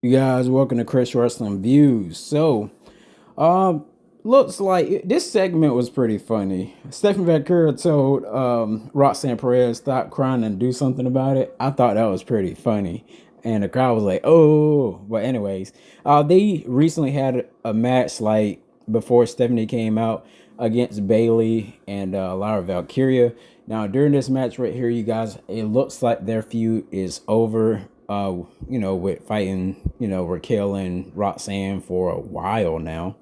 You guys, welcome to Chris Wrestling Views. Um, looks like this segment was pretty funny. Stephen Ventura told Roxanne Perez stop crying and do something about it. I thought that was pretty funny, and the crowd was like, "Oh!" But anyways, they recently had a match like before Stephanie came out against Bailey and Lara Valkyria. Now during this match right here, you guys, it looks like their feud is over. With fighting, Raquel and Roxanne for a while now.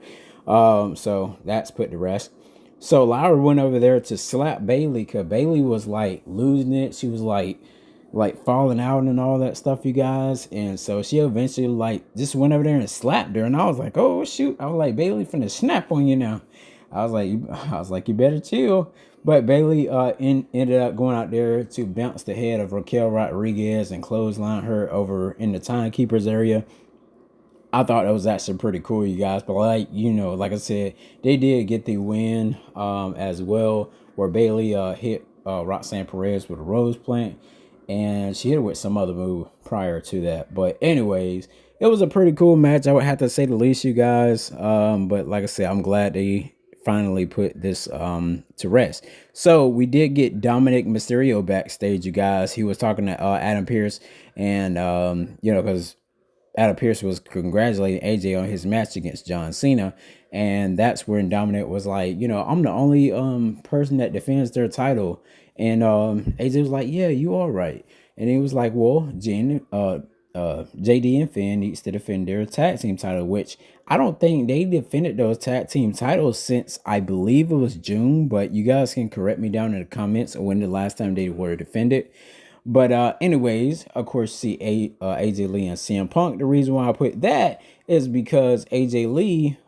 So that's put to rest. So Lara went over there to slap Bailey because Bailey was like losing it. She was like falling out and all that stuff, you guys. And so she eventually like just went over there and slapped her. And I was like, oh shoot. I was like, Bailey finna snap on you now. I was like, you better chill. But Bailey ended up going out there to bounce the head of Raquel Rodriguez and clothesline her over in the timekeepers area. I thought that was actually pretty cool, you guys. But like I said, they did get the win as well, where Bailey hit Roxanne Perez with a rose plant, and she hit her with some other move prior to that. But anyways, it was a pretty cool match, I would have to say the least, you guys. But like I said, I'm glad they finally put this to rest. So we did get Dominic Mysterio backstage, you guys. He was talking to Adam Pearce, and because Adam Pearce was congratulating AJ on his match against John Cena. And that's when Dominic was like, I'm the only person that defends their title. And AJ was like, yeah, you are right. And he was like, well, JD and Finn needs to defend their tag team title, which I don't think they defended those tag team titles since I believe it was June, but you guys can correct me down in the comments when the last time they were defended. But anyways, of course, see AJ Lee and CM Punk. The reason why I put that is because AJ Lee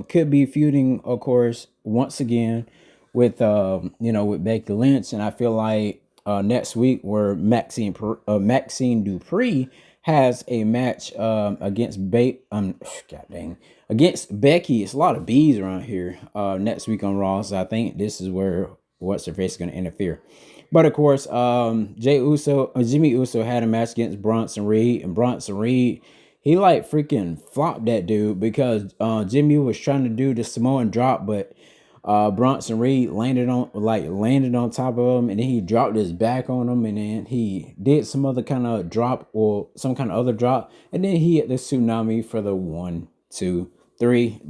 could be feuding, of course, once again with Becky Lynch, and I feel like next week where Maxine Dupree has a match God dang, against Becky. It's a lot of B's around here. Next week on Raw, so I think this is where what's her face is going to interfere. But of course, Jimmy Uso had a match against Bronson Reed, and Bronson Reed, he like freaking flopped that dude because Jimmy was trying to do the Samoan drop, but Bronson Reed landed on top of him, and then he dropped his back on him, and then he did some other kind of drop or some kind of other drop, and then he hit the tsunami for the 1, 2, 3.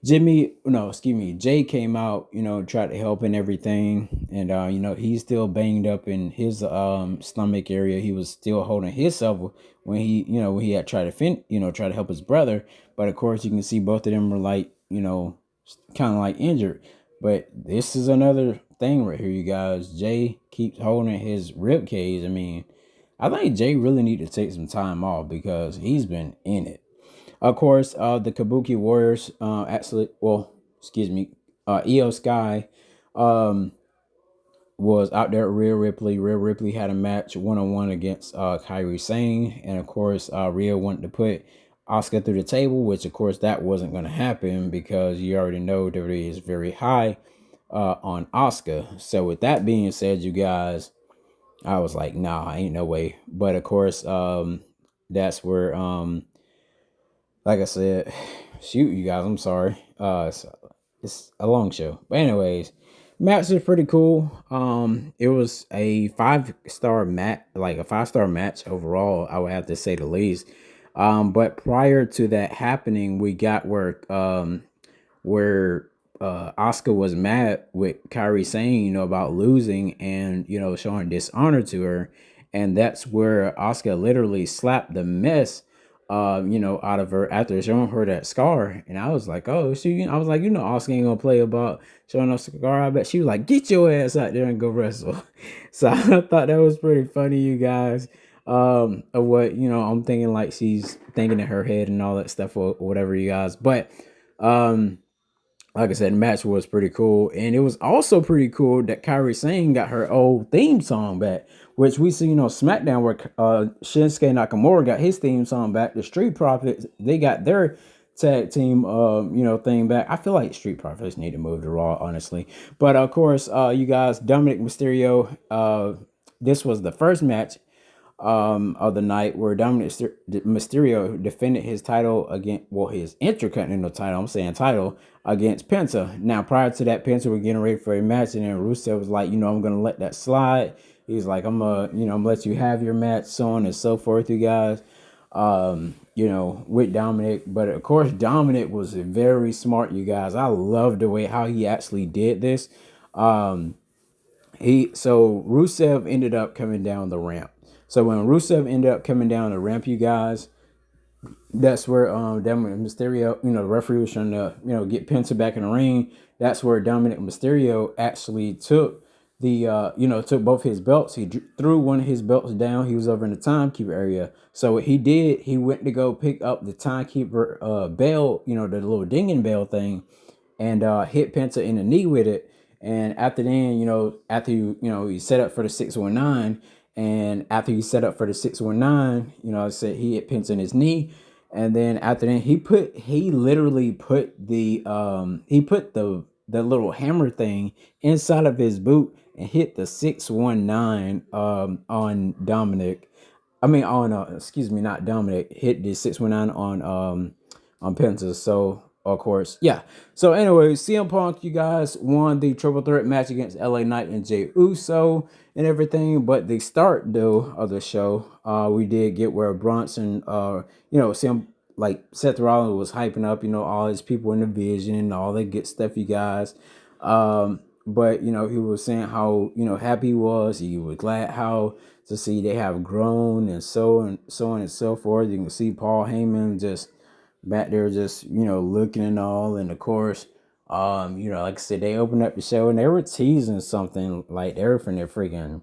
Jay came out, tried to help and everything. And, he's still banged up in his stomach area. He was still holding himself when he had tried to help his brother. But of course, you can see both of them were like, kind of like injured. But this is another thing right here, you guys. Jay keeps holding his rib cage. I mean, I think Jay really need to take some time off because he's been in it. Of course, the Kabuki Warriors, Io Sky, was out there at Rhea Ripley. Rhea Ripley had a match one-on-one against Kairi Sane, and of course, Rhea wanted to put Asuka through the table, which of course that wasn't going to happen because you already know WWE is very high on Asuka. So with that being said, you guys, I was like, nah, ain't no way. But of course, that's where like I said, shoot, you guys, I'm sorry. It's a long show. But anyways, match is pretty cool. It was a 5-star match, like a 5-star match overall, I would have to say the least. But prior to that happening, we got where Asuka was mad with Kairi saying, about losing and, showing dishonor to her. And that's where Asuka literally slapped the mess out of her after showing her that scar. And I was like, oh, I was like, Asuka ain't gonna play about showing us scar. I bet she was like, get your ass out there and go wrestle. So I thought that was pretty funny, you guys. Of what, I'm thinking like she's thinking in her head and all that stuff or whatever, you guys. But, like I said, the match was pretty cool. And it was also pretty cool that Kairi Sane got her old theme song back, which we see, SmackDown where Shinsuke Nakamura got his theme song back. The Street Profits, they got their tag team, thing back. I feel like Street Profits need to move to Raw, honestly. But of course, you guys, Dominic Mysterio, this was the first match of the night, where Dominic Mysterio defended his title against, well, his Intercontinental title, I'm saying title, against Penta. Now, prior to that, Penta was getting ready for a match, and then Rusev was like, I'm going to let that slide. He's like, I'm going to let you have your match, so on and so forth, you guys, with Dominic. But of course, Dominic was very smart, you guys. I love the way how he actually did this. So Rusev ended up coming down the ramp. So when Rusev ended up coming down the ramp, you guys, that's where Dominic Mysterio, the referee was trying to, get Penta back in the ring. That's where Dominic Mysterio actually took took both his belts. He threw one of his belts down. He was over in the timekeeper area. So what he did, he went to go pick up the timekeeper bell, the little dinging bell thing, and hit Penta in the knee with it. And after then, after he set up for the 619, and after he set up for the 619, I said he hit Penta in his knee. And then after that, he literally put the little hammer thing inside of his boot and hit the 619 on Dominic. I mean not Dominic, hit the 619 on Penta. So of course, yeah. So anyway, CM Punk, you guys, won the triple threat match against LA Knight and Jey Uso and everything. But the start though of the show, we did get where Bronson, Seth Rollins was hyping up, all his people in the Vision and all that good stuff, you guys. But he was saying how happy he was. He was glad how to see they have grown and so on and so forth. You can see Paul Heyman just back there just looking and all. And of course, like I said, they opened up the show and they were teasing something like they were finna freaking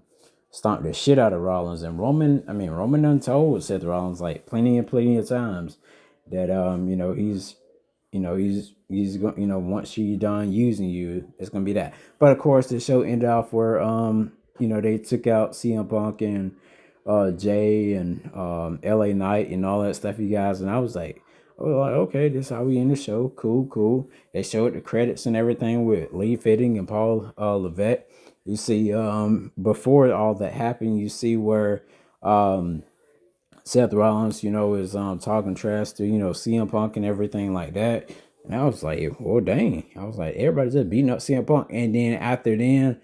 stomp the shit out of Rollins. And Roman done told Seth Rollins like plenty of times that he's going, once you're done using you, it's gonna be that. But of course, the show ended off where they took out CM Punk and Jay and LA Knight and all that stuff, you guys. And I was like, okay, this is how we end the show. Cool. They showed the credits and everything with Lee Fitting and Paul Levesque. You see, before all that happened, you see where Seth Rollins, is talking trash to, CM Punk and everything like that. And I was like, well, dang. I was like, everybody just beating up CM Punk. And then after then,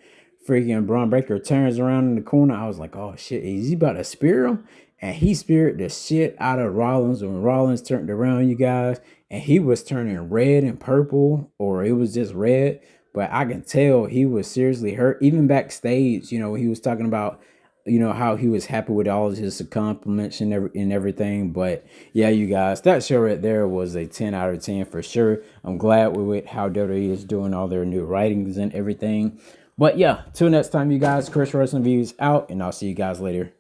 freaking Braun Breaker turns around in the corner. I was like, oh, shit, is he about to spear him? And he speared the shit out of Rollins when Rollins turned around, you guys. And he was turning red and purple, or it was just red. But I can tell he was seriously hurt. Even backstage, he was talking about, how he was happy with all of his compliments and everything. But yeah, you guys, that show right there was a 10 out of 10 for sure. I'm glad with how WWE is doing all their new writings and everything. But yeah, till next time, you guys, Chris Wrestling Views out, and I'll see you guys later.